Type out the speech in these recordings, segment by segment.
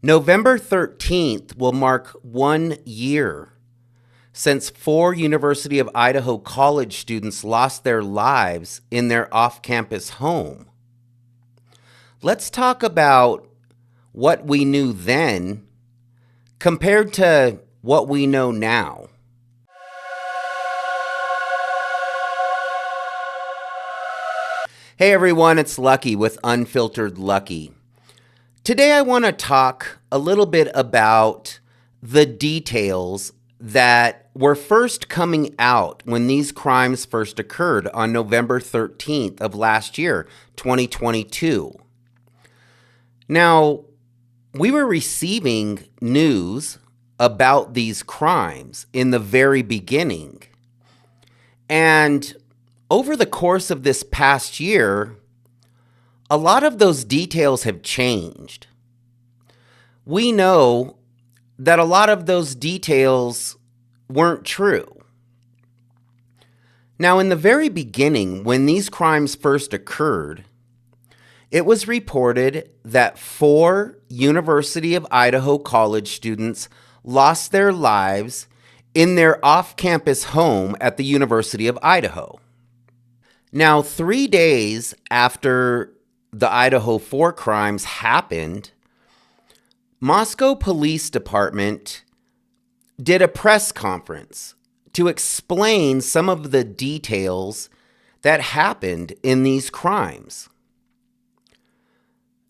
November 13th will mark 1 year since 4 University of Idaho college students lost their lives in their off-campus home. Let's talk about what we knew then compared to what we know now. Hey everyone, it's Lucky with Unfiltered Lucky. Today I want to talk a little bit about the details that were first coming out when these crimes first occurred on November 13th of last year, 2022. Now, we were receiving news about these crimes in the very beginning. And over the course of this past year, a lot of those details have changed. We know that a lot of those details weren't true. Now, in the very beginning, when these crimes first occurred, it was reported that 4 University of Idaho college students lost their lives in their off-campus home at the University of Idaho. Now, 3 days after the Idaho 4 crimes happened, Moscow Police Department did a press conference to explain some of the details that happened in these crimes.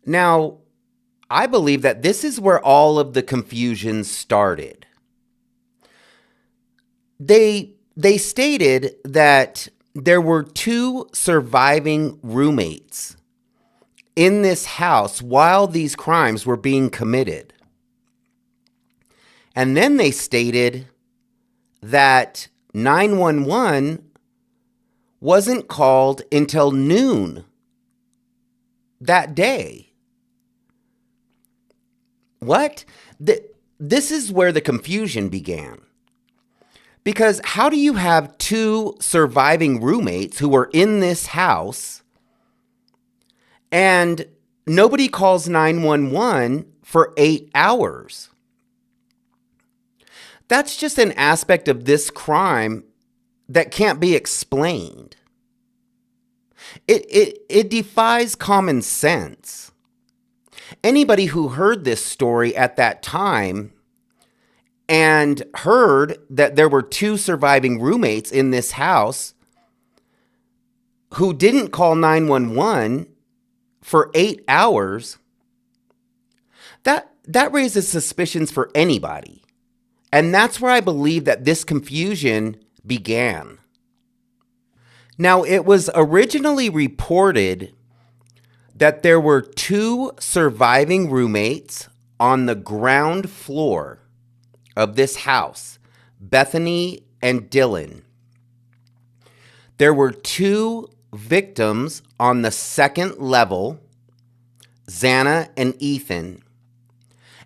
Now, I believe that this is where all of the confusion started. They stated that there were 2 surviving roommates in this house while these crimes were being committed. And then they stated that 911 wasn't called until noon that day. What? This is where the confusion began. Because how do you have 2 surviving roommates who were in this house and nobody calls 911 for 8 hours? That's just an aspect of this crime that can't be explained. It defies common sense. Anybody who heard this story at that time and heard that there were 2 surviving roommates in this house who didn't call 911 for 8 hours, that raises suspicions for anybody. And that's where I believe that this confusion began. Now, it was originally reported that there were 2 surviving roommates on the ground floor of this house, Bethany and Dylan. There were 2 victims on the second level, Xana and Ethan.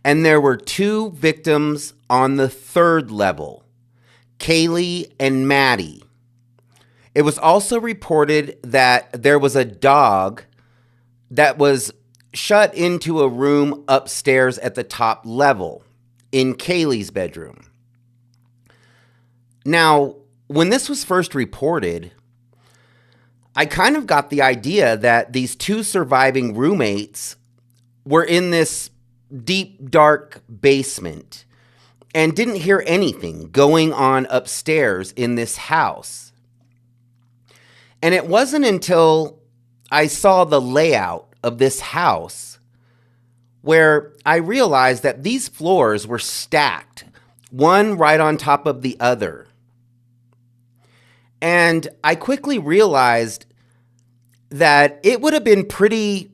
And there were 2 victims on the third level, Kaylee and Maddie. It was also reported that there was a dog that was shut into a room upstairs at the top level in Kaylee's bedroom. Now, when this was first reported, I kind of got the idea that these 2 surviving roommates were in this deep, dark basement and didn't hear anything going on upstairs in this house. And it wasn't until I saw the layout of this house where I realized that these floors were stacked, one right on top of the other. And I quickly realized that it would have been pretty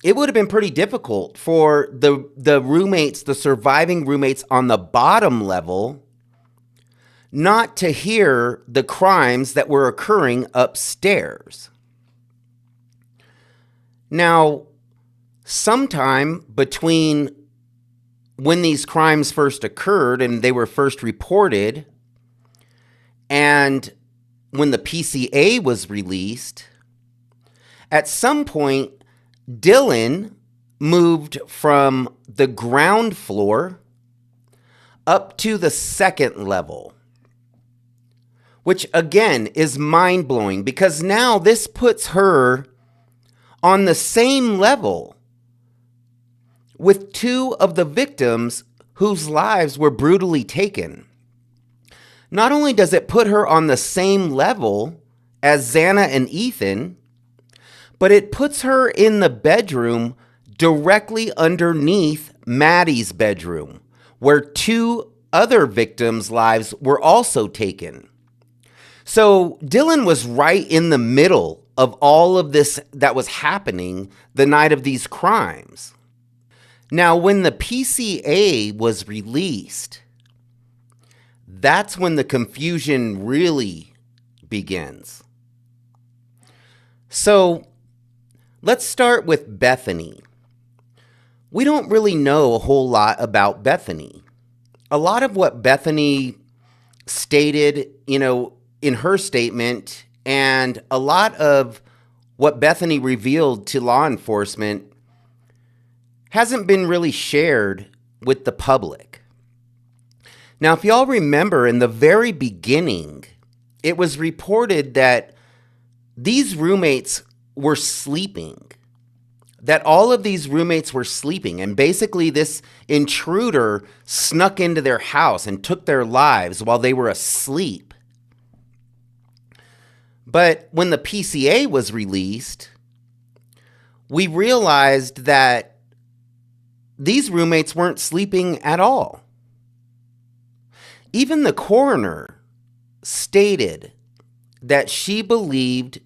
difficult for the roommates, the surviving roommates on the bottom level, not to hear the crimes that were occurring upstairs. Now, sometime between when these crimes first occurred and they were first reported and when the PCA was released, at some point, Dylan moved from the ground floor up to the second level, which again is mind-blowing because now this puts her on the same level with two of the victims whose lives were brutally taken. Not only does it put her on the same level as Xana and Ethan, but it puts her in the bedroom directly underneath Maddie's bedroom, where two other victims' lives were also taken. So Dylan was right in the middle of all of this that was happening the night of these crimes. Now, when the PCA was released, that's when the confusion really begins. So let's start with Bethany. We don't really know a whole lot about Bethany. A lot of what Bethany stated, in her statement, and a lot of what Bethany revealed to law enforcement hasn't been really shared with the public. Now, if y'all remember, in the very beginning, it was reported that these roommates were sleeping, that all of these roommates were sleeping, and basically this intruder snuck into their house and took their lives while they were asleep. But when the PCA was released, we realized that these roommates weren't sleeping at all. Even the coroner stated that she believed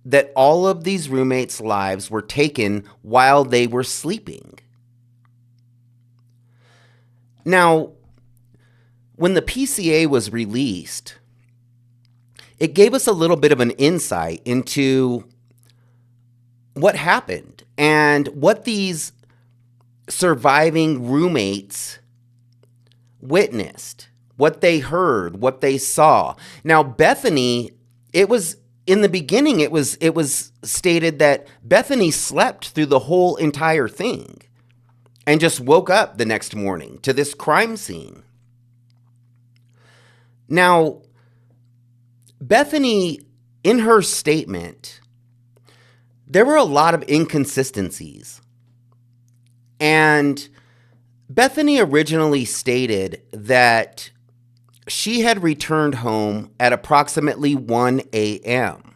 that all of these roommates' lives were taken while they were sleeping. Now, when the PCA was released, it gave us a little bit of an insight into what happened and what these surviving roommates witnessed, what they heard, what they saw. Now, Bethany, in the beginning, it was stated that Bethany slept through the whole entire thing and just woke up the next morning to this crime scene. Now, Bethany, in her statement, there were a lot of inconsistencies. And Bethany originally stated that she had returned home at approximately 1 a.m.,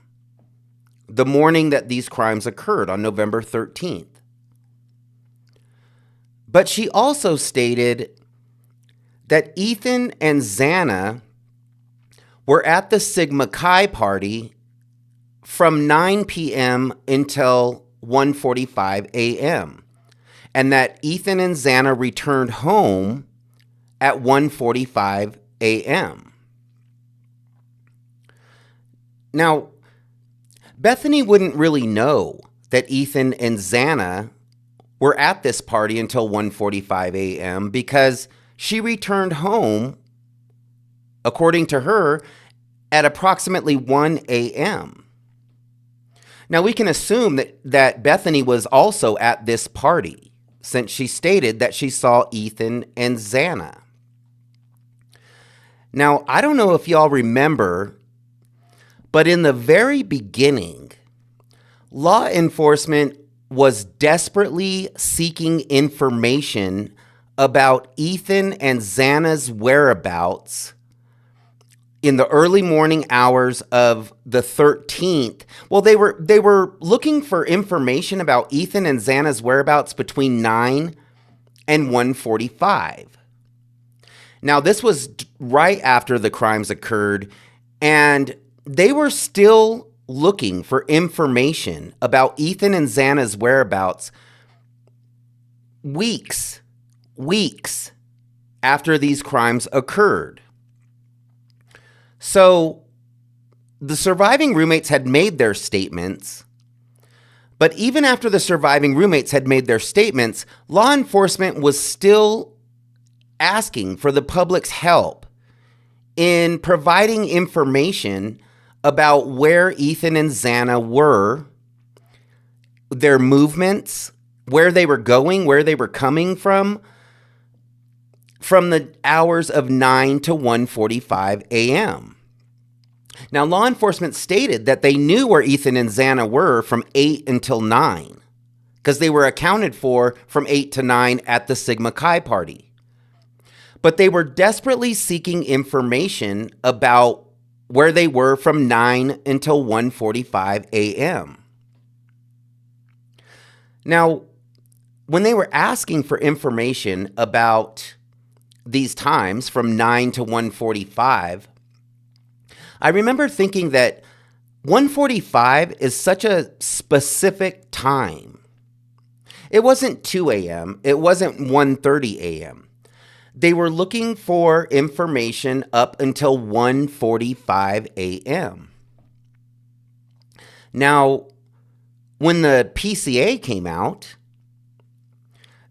the morning that these crimes occurred on November 13th. But she also stated that Ethan and Xana were at the Sigma Chi party from 9 p.m. until 1:45 a.m., and that Ethan and Xana returned home at 1:45 a.m. Now, Bethany wouldn't really know that Ethan and Xana were at this party until 1:45 a.m. because she returned home, according to her, at approximately 1 a.m. Now, we can assume that Bethany was also at this party, since she stated that she saw Ethan and Xana. Now, I don't know if y'all remember, but in the very beginning, law enforcement was desperately seeking information about Ethan and Xana's whereabouts in the early morning hours of the 13th. Well, they were looking for information about Ethan and Xana's whereabouts between 9 and 1:45. Now, this was right after the crimes occurred, and they were still looking for information about Ethan and Xana's whereabouts weeks after these crimes occurred. So the surviving roommates had made their statements, but even after the surviving roommates had made their statements, law enforcement was still asking for the public's help in providing information about where Ethan and Xana were, their movements, where they were going, where they were coming from the hours of 9 to 1:45 a.m. Now, law enforcement stated that they knew where Ethan and Xana were from 8 until 9 because they were accounted for from 8 to 9 at the Sigma Chi party. But they were desperately seeking information about where they were from 9 until 1:45 a.m. Now, when they were asking for information about these times from 9 to 1:45, I remember thinking that 1:45 is such a specific time. It wasn't 2 a.m. It wasn't 1:30 a.m. They were looking for information up until 1:45 a.m. Now, when the PCA came out,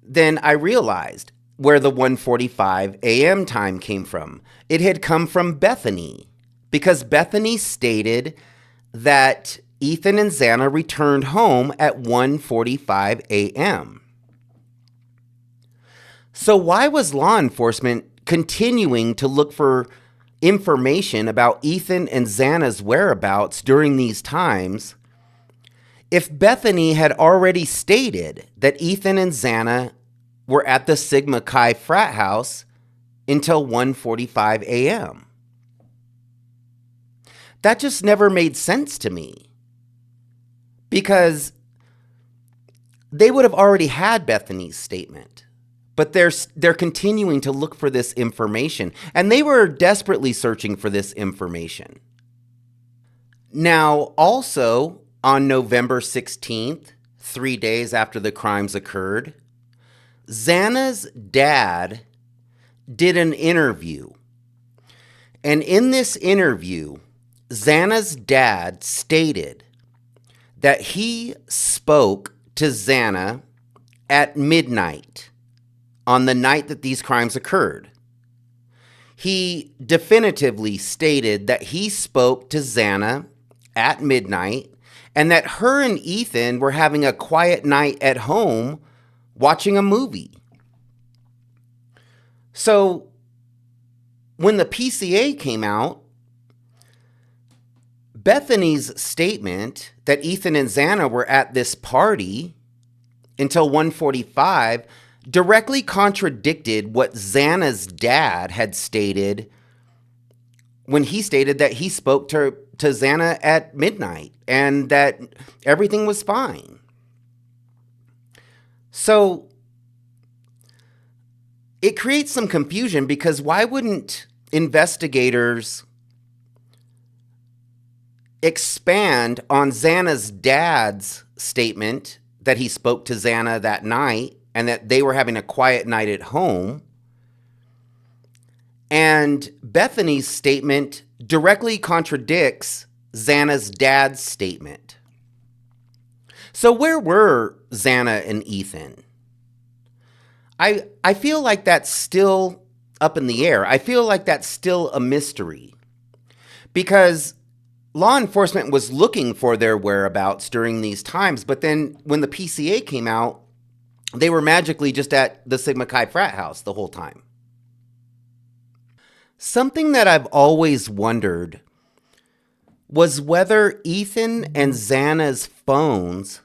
then I realized where the 1:45 a.m. time came from. It had come from Bethany, because Bethany stated that Ethan and Xana returned home at 1:45 a.m. So why was law enforcement continuing to look for information about Ethan and Xana's whereabouts during these times if Bethany had already stated that Ethan and Xana were at the Sigma Chi frat house until 1:45 a.m.? That just never made sense to me, because they would have already had Bethany's statement, but they're continuing to look for this information, and they were desperately searching for this information. Now, also on November 16th, 3 days after the crimes occurred, Xana's dad did an interview. And in this interview, Xana's dad stated that he spoke to Xana at midnight on the night that these crimes occurred. He definitively stated that he spoke to Xana at midnight and that her and Ethan were having a quiet night at home watching a movie. So when the PCA came out, Bethany's statement that Ethan and Xana were at this party until 1:45 directly contradicted what Xana's dad had stated when he stated that he spoke to Xana at midnight and that everything was fine. So it creates some confusion, because why wouldn't investigators expand on Xana's dad's statement that he spoke to Xana that night and that they were having a quiet night at home, and Bethany's statement directly contradicts Xana's dad's statement? So where were Xana and Ethan? I feel like that's still up in the air. I feel like that's still a mystery, because law enforcement was looking for their whereabouts during these times, but then when the PCA came out, they were magically just at the Sigma Chi frat house the whole time. Something that I've always wondered was whether Ethan and Xana's phones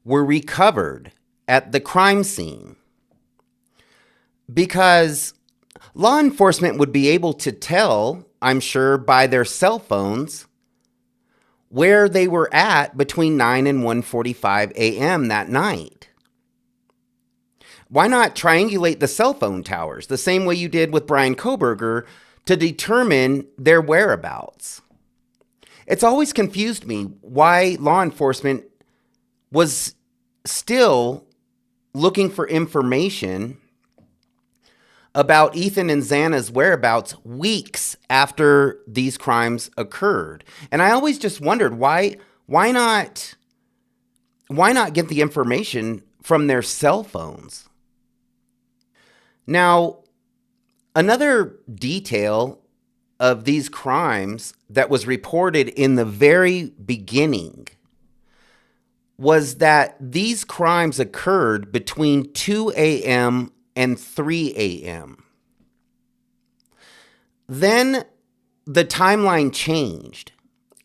were recovered at the crime scene, because law enforcement would be able to tell, I'm sure, by their cell phones where they were at between 9 and 1:45 a.m. that night. Why not triangulate the cell phone towers the same way you did with Brian Kohberger to determine their whereabouts? It's always confused me why law enforcement was still looking for information about Ethan and Xana's whereabouts weeks after these crimes occurred. And I always just wondered why not get the information from their cell phones? Now, another detail of these crimes that was reported in the very beginning was that these crimes occurred between 2 a.m. and 3 a.m. Then the timeline changed,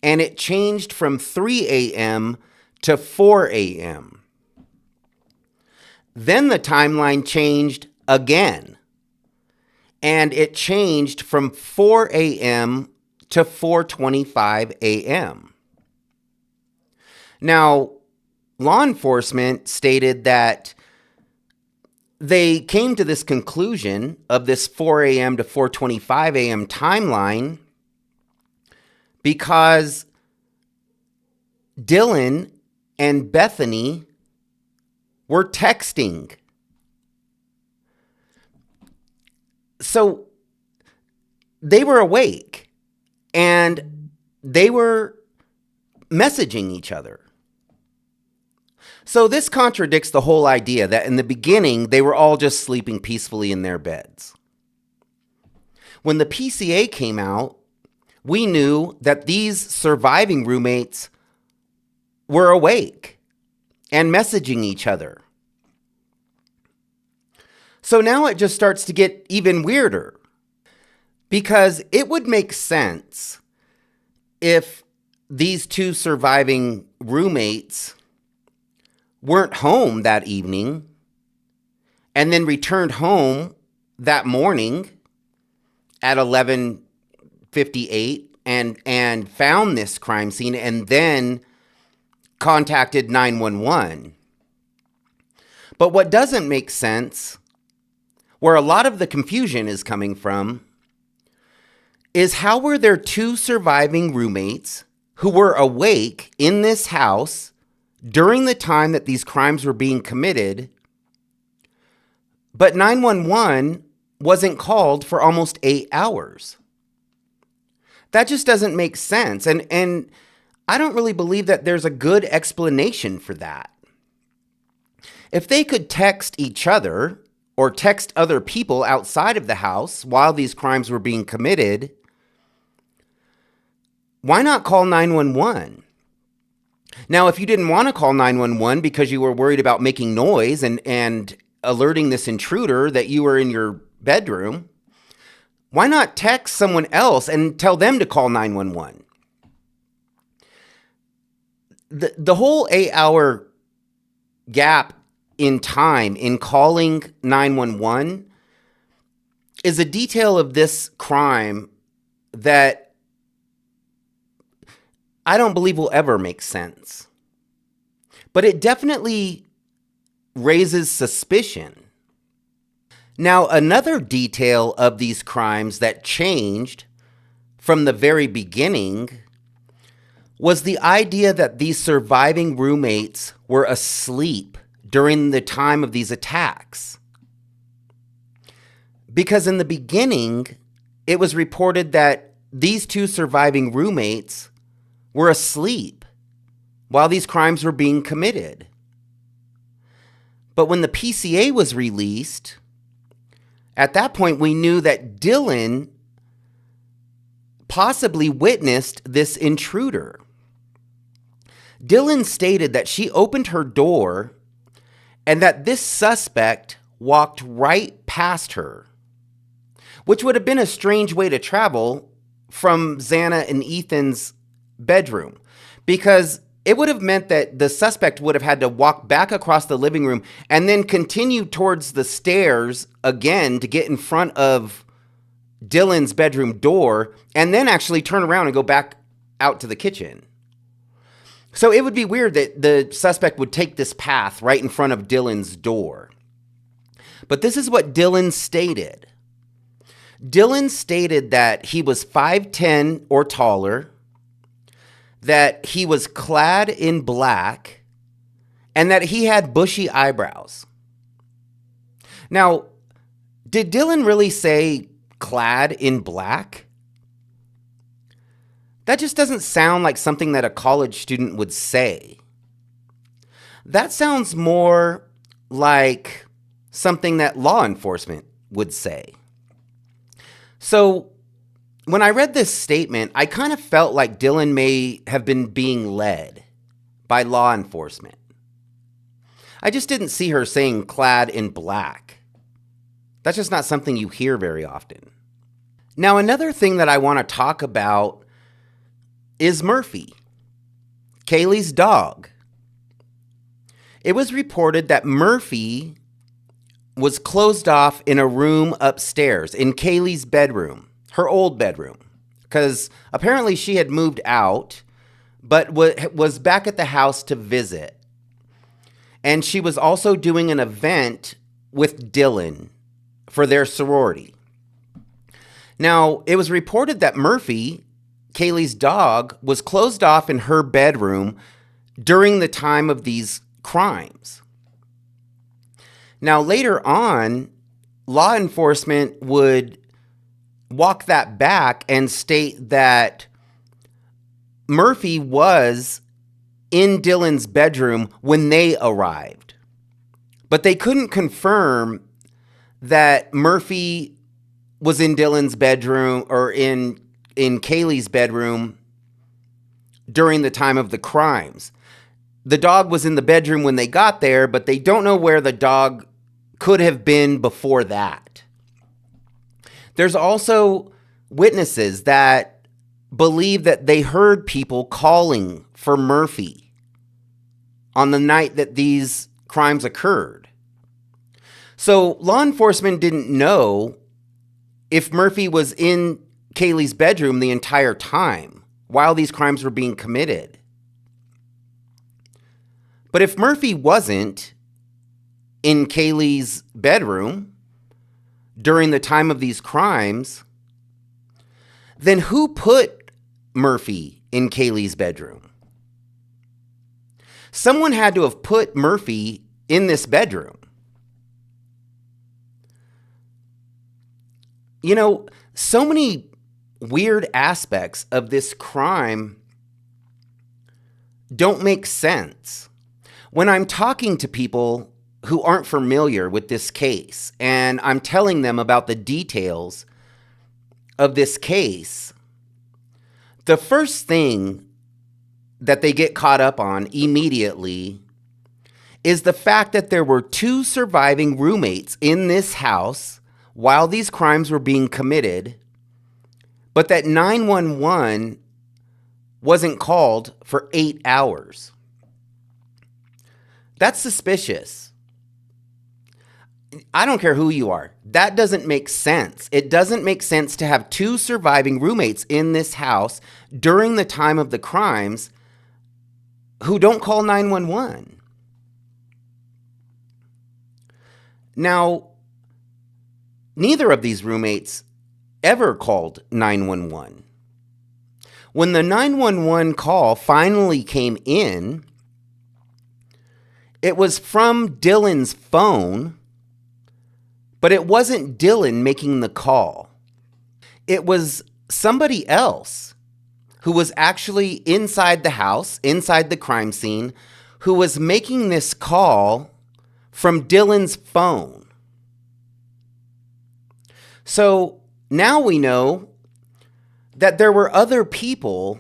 and it changed from 3 a.m. to 4 a.m. Then the timeline changed again, and it changed from 4 a.m. to 4:25 a.m. Now, law enforcement stated that they came to this conclusion of this 4 a.m. to 4:25 a.m. timeline because Dylan and Bethany were texting. So they were awake and they were messaging each other. So this contradicts the whole idea that in the beginning, they were all just sleeping peacefully in their beds. When the PCA came out, we knew that these surviving roommates were awake and messaging each other. So now it just starts to get even weirder, because it would make sense if these two surviving roommates weren't home that evening and then returned home that morning at 11:58 and found this crime scene and then contacted 911. But what doesn't make sense, where a lot of the confusion is coming from, is how were there two surviving roommates who were awake in this house during the time that these crimes were being committed, but 911 wasn't called for almost 8 hours? That just doesn't make sense. And I don't really believe that there's a good explanation for that. If they could text each other or text other people outside of the house while these crimes were being committed, why not call 911? Now, if you didn't want to call 911 because you were worried about making noise and alerting this intruder that you were in your bedroom, why not text someone else and tell them to call 911? The whole 8-hour gap in time in calling 911 is a detail of this crime that I don't believe will ever make sense. But it definitely raises suspicion. Now, another detail of these crimes that changed from the very beginning was the idea that these surviving roommates were asleep during the time of these attacks. Because in the beginning, it was reported that these two surviving roommates were asleep while these crimes were being committed. But when the PCA was released, at that point we knew that Dylan possibly witnessed this intruder. Dylan stated that she opened her door and that this suspect walked right past her, which would have been a strange way to travel from Xana and Ethan's bedroom, because it would have meant that the suspect would have had to walk back across the living room and then continue towards the stairs again to get in front of Dylan's bedroom door and then actually turn around and go back out to the kitchen. So it would be weird that the suspect would take this path right in front of Dylan's door. But this is what Dylan stated. Dylan stated that he was 5'10" or taller, that he was clad in black, and that he had bushy eyebrows. Now, did Dylan really say clad in black? That just doesn't sound like something that a college student would say. That sounds more like something that law enforcement would say. So, when I read this statement, I kind of felt like Dylan may have been being led by law enforcement. I just didn't see her saying clad in black. That's just not something you hear very often. Now, another thing that I want to talk about is Murphy, Kaylee's dog. It was reported that Murphy was closed off in a room upstairs in Kaylee's bedroom, her old bedroom, because apparently she had moved out, but was back at the house to visit. And she was also doing an event with Dylan for their sorority. Now, it was reported that Murphy, Kaylee's dog, was closed off in her bedroom during the time of these crimes. Now, later on, law enforcement would walk that back and state that Murphy was in Dylan's bedroom when they arrived. But they couldn't confirm that Murphy was in Dylan's bedroom or in Kaylee's bedroom during the time of the crimes. The dog was in the bedroom when they got there, but they don't know where the dog could have been before that. There's also witnesses that believe that they heard people calling for Murphy on the night that these crimes occurred. So law enforcement didn't know if Murphy was in Kaylee's bedroom the entire time while these crimes were being committed. But if Murphy wasn't in Kaylee's bedroom during the time of these crimes, then who put Murphy in Kaylee's bedroom? Someone had to have put Murphy in this bedroom. You know, so many weird aspects of this crime don't make sense. When I'm talking to people who aren't familiar with this case and I'm telling them about the details of this case, the first thing that they get caught up on immediately is the fact that there were 2 surviving roommates in this house while these crimes were being committed, but that 911 wasn't called for 8 hours. That's suspicious. I don't care who you are. That doesn't make sense. It doesn't make sense to have 2 surviving roommates in this house during the time of the crimes who don't call 911. Now, neither of these roommates ever called 911. When the 911 call finally came in, it was from Dylan's phone, but it wasn't Dylan making the call. It was somebody else who was actually inside the house, inside the crime scene, who was making this call from Dylan's phone. So now we know that there were other people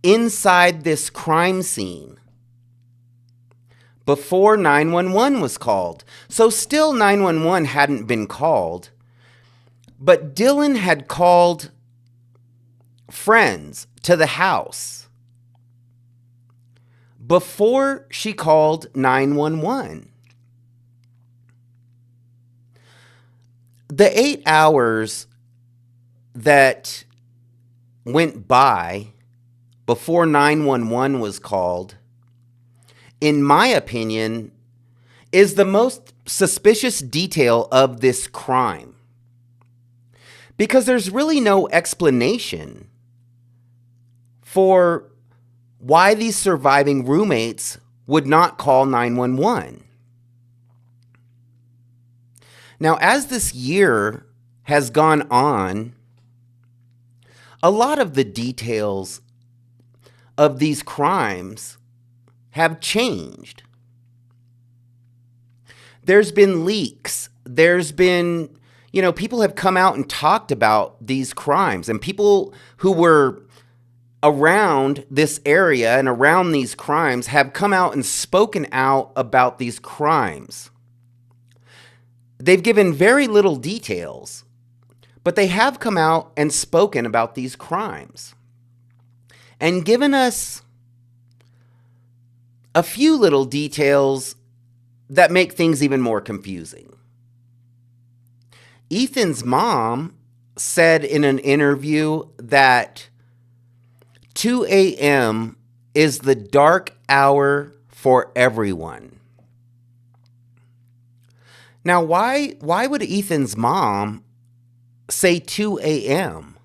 inside this crime scene before 911 was called. So still 911 hadn't been called, but Dylan had called friends to the house before she called 911. The 8 hours that went by before 911 was called, in my opinion, is the most suspicious detail of this crime. Because there's really no explanation for why these surviving roommates would not call 911. Now, as this year has gone on, a lot of the details of these crimes have changed. There's been leaks. There's been, people have come out and talked about these crimes, and people who were around this area and around these crimes have come out and spoken out about these crimes. They've given very little details, but they have come out and spoken about these crimes and given us a few little details that make things even more confusing. Ethan's mom said in an interview that 2 a.m. is the dark hour for everyone. Now, why would Ethan's mom say 2 a.m.?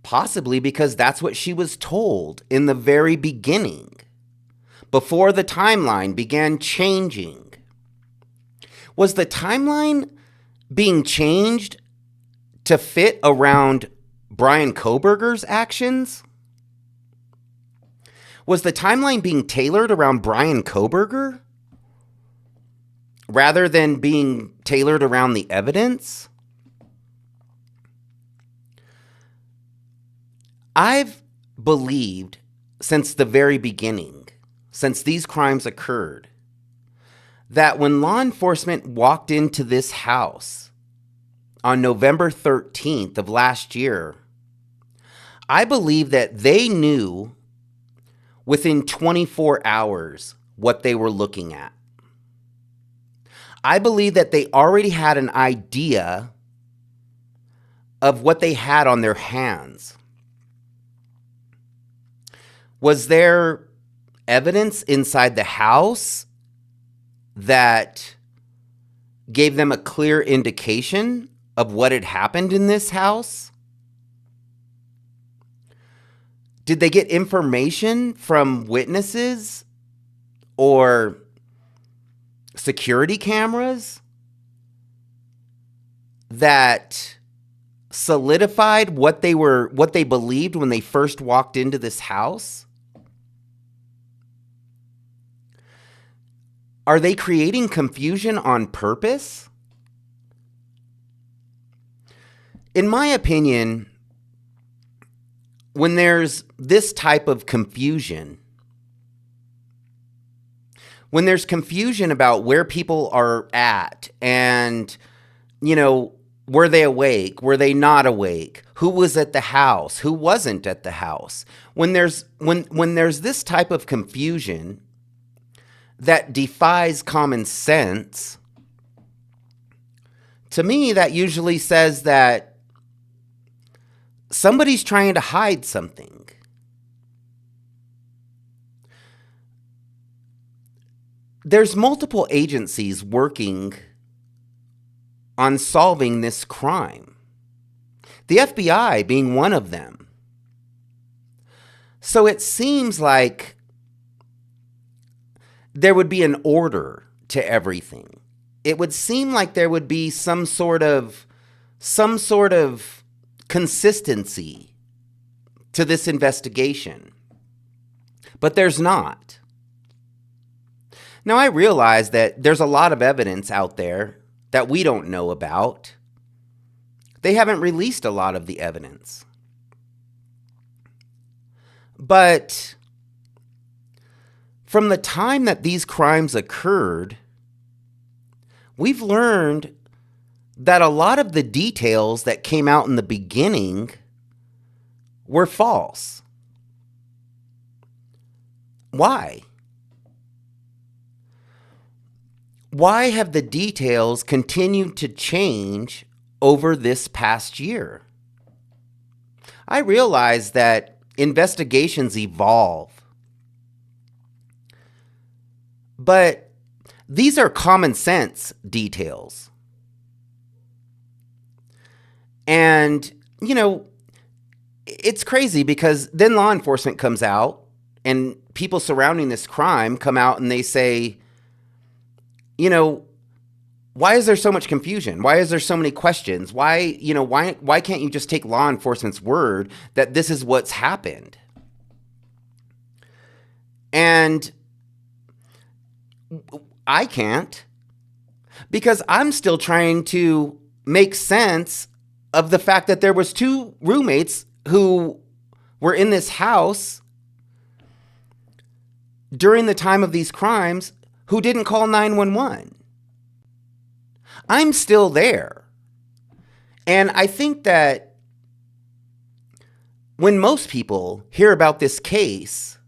Possibly because that's what she was told in the very beginning, before the timeline began changing. Was the timeline being changed to fit around Bryan Kohberger's actions? Was the timeline being tailored around Bryan Kohberger rather than being tailored around the evidence? I've believed since the very beginning, since these crimes occurred, that when law enforcement walked into this house on November 13th of last year, I believe that they knew within 24 hours what they were looking at. I believe that they already had an idea of what they had on their hands. Was there evidence inside the house that gave them a clear indication of what had happened in this house? Did they get information from witnesses or security cameras that solidified what they believed when they first walked into this house? Are they creating confusion on purpose? In my opinion, when there's this type of confusion, when there's confusion about where people are at and, were they awake? Were they not awake? Who was at the house? Who wasn't at the house? When there's this type of confusion that defies common sense, to me, that usually says that somebody's trying to hide something. There's multiple agencies working on solving this crime, the FBI being one of them. So it seems like there would be an order to everything. It would seem like there would be some sort of consistency to this investigation. But there's not. Now, I realize that there's a lot of evidence out there that we don't know about. They haven't released a lot of the evidence. But from the time that these crimes occurred, we've learned that a lot of the details that came out in the beginning were false. Why? Why have the details continued to change over this past year? I realize that investigations evolve, but these are common sense details. And, it's crazy because then law enforcement comes out and people surrounding this crime come out and they say, why is there so much confusion? Why is there so many questions? Why can't you just take law enforcement's word that this is what's happened? And I can't, because I'm still trying to make sense of the fact that there was two roommates who were in this house during the time of these crimes who didn't call 911. I'm still there. And I think that when most people hear about this case,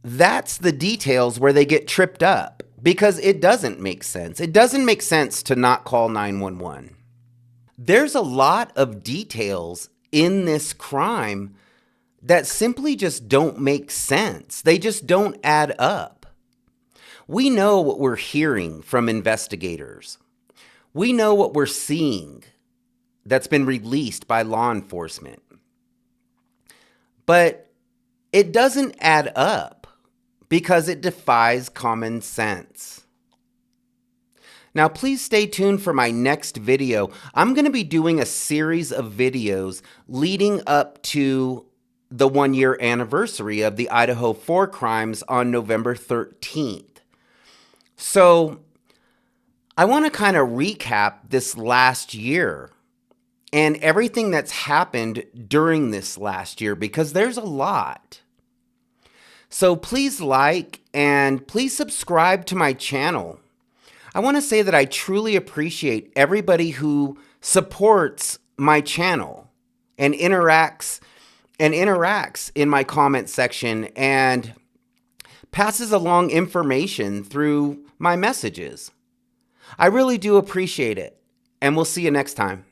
that's the details where they get tripped up because it doesn't make sense. It doesn't make sense to not call 911. There's a lot of details in this crime that simply just don't make sense. They just don't add up. We know what we're hearing from investigators. We know what we're seeing that's been released by law enforcement. But it doesn't add up because it defies common sense. Now, please stay tuned for my next video. I'm going to be doing a series of videos leading up to the 1-year anniversary of the Idaho 4 crimes on November 13th. So I want to kind of recap this last year and everything that's happened during this last year because there's a lot. So please like and please subscribe to my channel. I want to say that I truly appreciate everybody who supports my channel and interacts in my comment section and passes along information through my messages. I really do appreciate it, and we'll see you next time.